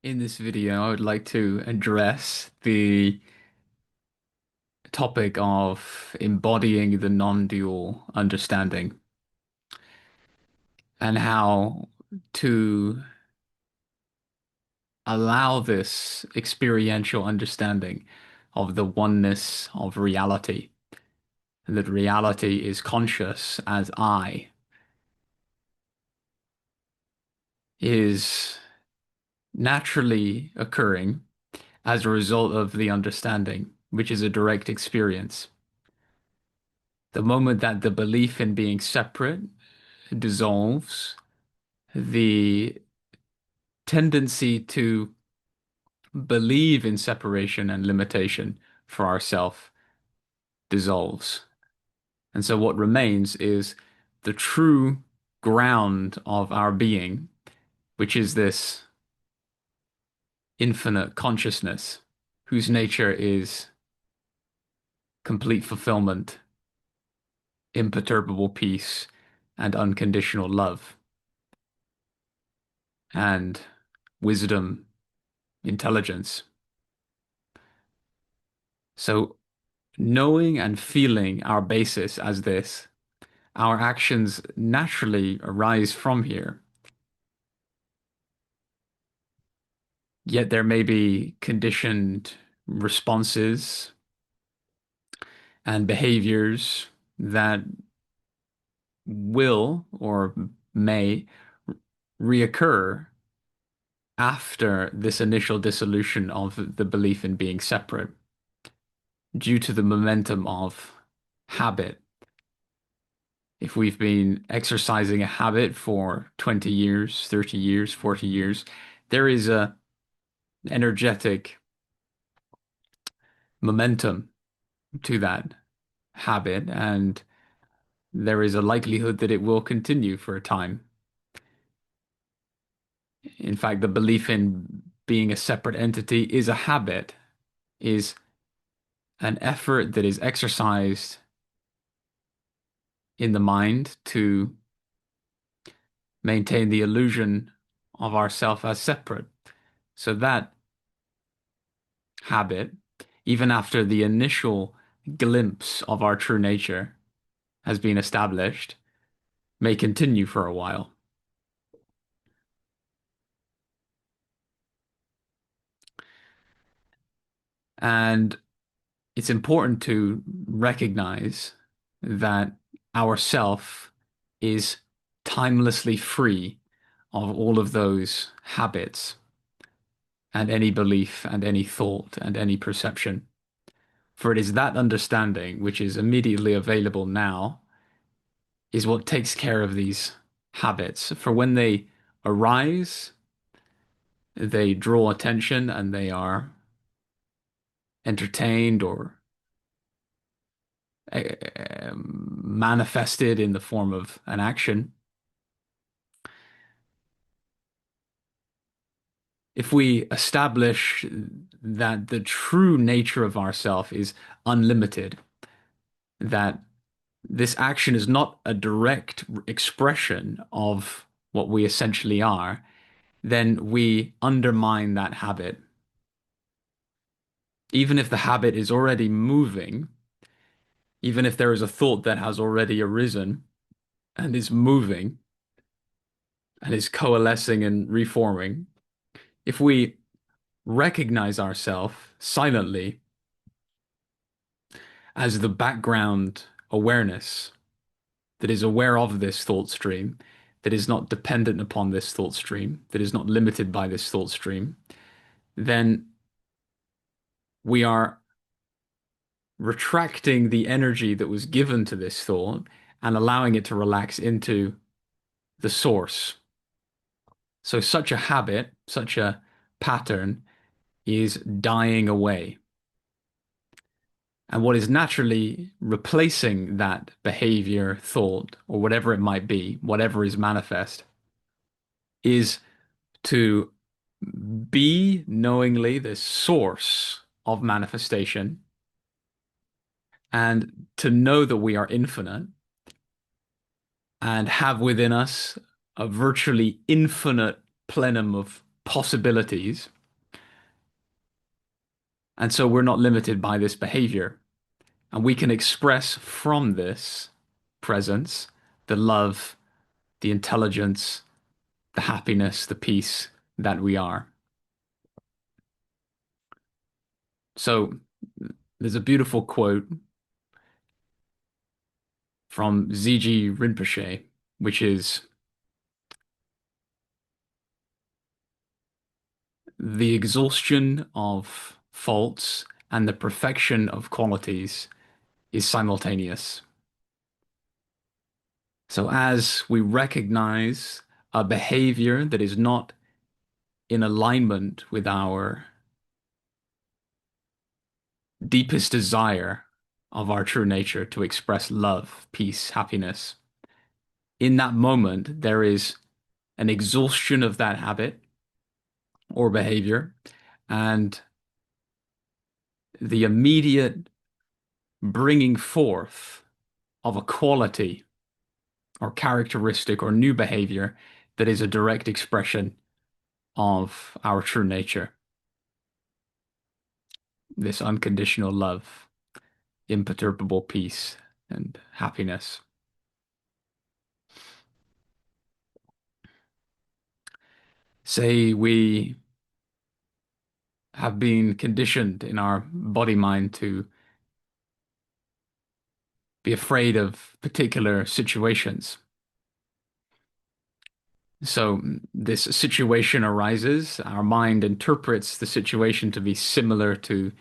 In this video, I would like to address the topic of embodying the non-dual understanding and how to allow this experiential understanding of the oneness of reality, and that reality is conscious as I, is naturally occurring as a result of the understanding, which is a direct experience. The moment that the belief in being separate dissolves, the tendency to believe in separation and limitation for ourself dissolves. And so what remains is the true ground of our being, which is this infinite consciousness, whose nature is complete fulfillment, imperturbable peace, and unconditional love, and wisdom, intelligence. So knowing and feeling our basis as this, our actions naturally arise from here. Yet there may be conditioned responses and behaviors that will or may reoccur after this initial dissolution of the belief in being separate due to the momentum of habit. If we've been exercising a habit for 20 years, 30 years, 40 years, there is a energetic momentum to that habit, and there is a likelihood that it will continue for a time. In fact, the belief in being a separate entity is a habit, is an effort that is exercised in the mind to maintain the illusion of ourself as separate. So that habit, even after the initial glimpse of our true nature has been established, may continue for a while. And it's important to recognize that our self is timelessly free of all of those habits and any belief and any thought and any perception. For it is that understanding which is immediately available now is what takes care of these habits. For when they arise, they draw attention and they are entertained or manifested in the form of an action. If we establish that the true nature of ourself is unlimited, that this action is not a direct expression of what we essentially are, then we undermine that habit. Even if the habit is already moving, even if there is a thought that has already arisen and is moving and is coalescing and reforming, if we recognize ourselves silently as the background awareness that is aware of this thought stream, that is not dependent upon this thought stream, that is not limited by this thought stream, then we are retracting the energy that was given to this thought and allowing it to relax into the source. So such a habit, such a pattern is dying away. And what is naturally replacing that behavior, thought, or whatever it might be, whatever is manifest, is to be knowingly the source of manifestation and to know that we are infinite and have within us a virtually infinite plenum of possibilities. And so we're not limited by this behavior. And we can express from this presence the love, the intelligence, the happiness, the peace that we are. So there's a beautiful quote from Ziji Rinpoche, which is the exhaustion of faults and the perfection of qualities is simultaneous. So as we recognize a behavior that is not in alignment with our deepest desire of our true nature to express love, peace, happiness, in that moment, there is an exhaustion of that habit or behavior, and the immediate bringing forth of a quality or characteristic or new behavior that is a direct expression of our true nature, this unconditional love, imperturbable peace, and happiness. Say we have been conditioned in our body mind to be afraid of particular situations. So this situation arises, our mind interprets the situation to be similar to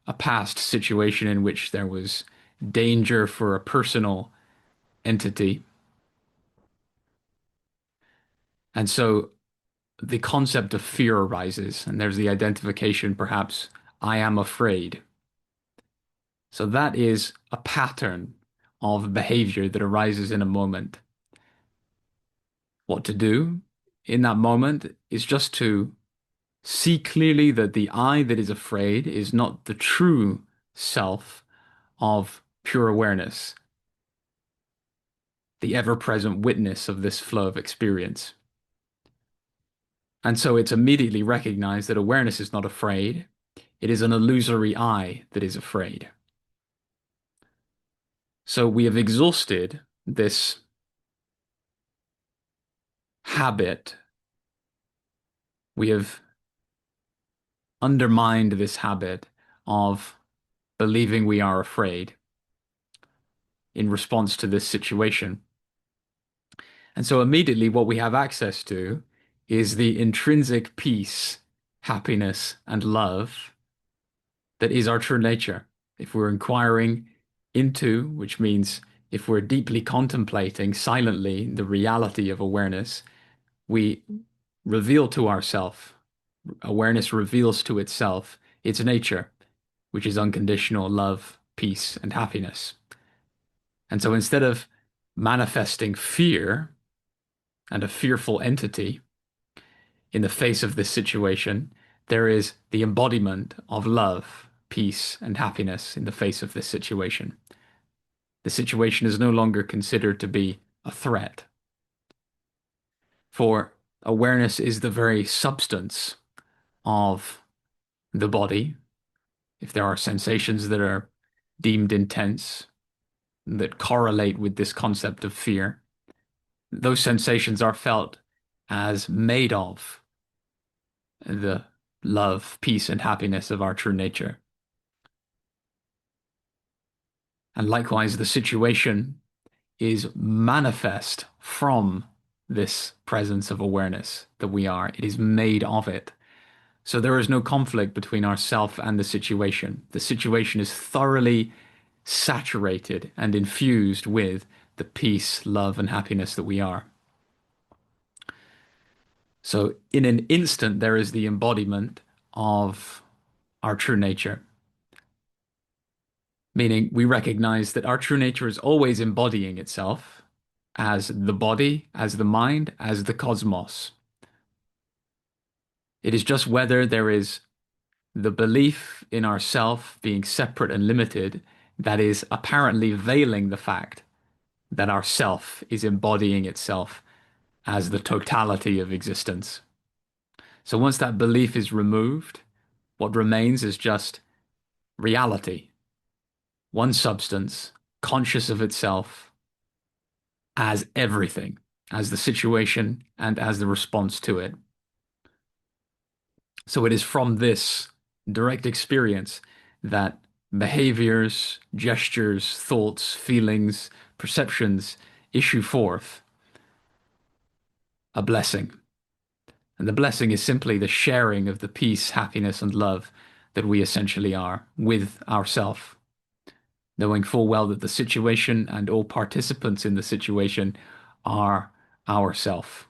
a past situation in which there was danger for a personal entity. And so the concept of fear arises, and there's the identification, perhaps, I am afraid. So that is a pattern of behavior that arises in a moment. What to do in that moment is just to see clearly that the I that is afraid is not the true self of pure awareness, the ever-present witness of this flow of experience. And so it's immediately recognized that awareness is not afraid. It is an illusory I that is afraid. So we have exhausted this habit. We have undermined this habit of believing we are afraid in response to this situation. And so immediately what we have access to is the intrinsic peace, happiness, and love that is our true nature. If we're inquiring into, which means if we're deeply contemplating silently the reality of awareness, we reveal to ourself, awareness reveals to itself its nature, which is unconditional love, peace, and happiness. And so instead of manifesting fear and a fearful entity in the face of this situation, there is the embodiment of love, peace, and happiness in the face of this situation. The situation is no longer considered to be a threat, for awareness is the very substance of the body. If there are sensations that are deemed intense, that correlate with this concept of fear, those sensations are felt as made of the love, peace, and happiness of our true nature. And likewise, the situation is manifest from this presence of awareness that we are. It is made of it. So there is no conflict between ourself and the situation. The situation is thoroughly saturated and infused with the peace, love, and happiness that we are. So in an instant, there is the embodiment of our true nature, meaning we recognize that our true nature is always embodying itself as the body, as the mind, as the cosmos. It is just whether there is the belief in ourself being separate and limited that is apparently veiling the fact that our self is embodying itself as the totality of existence. So once that belief is removed, what remains is just reality, one substance, conscious of itself as everything, as the situation and as the response to it. So it is from this direct experience that behaviors, gestures, thoughts, feelings, perceptions issue forth a blessing. And the blessing is simply the sharing of the peace, happiness, and love that we essentially are with ourself, knowing full well that the situation and all participants in the situation are ourself.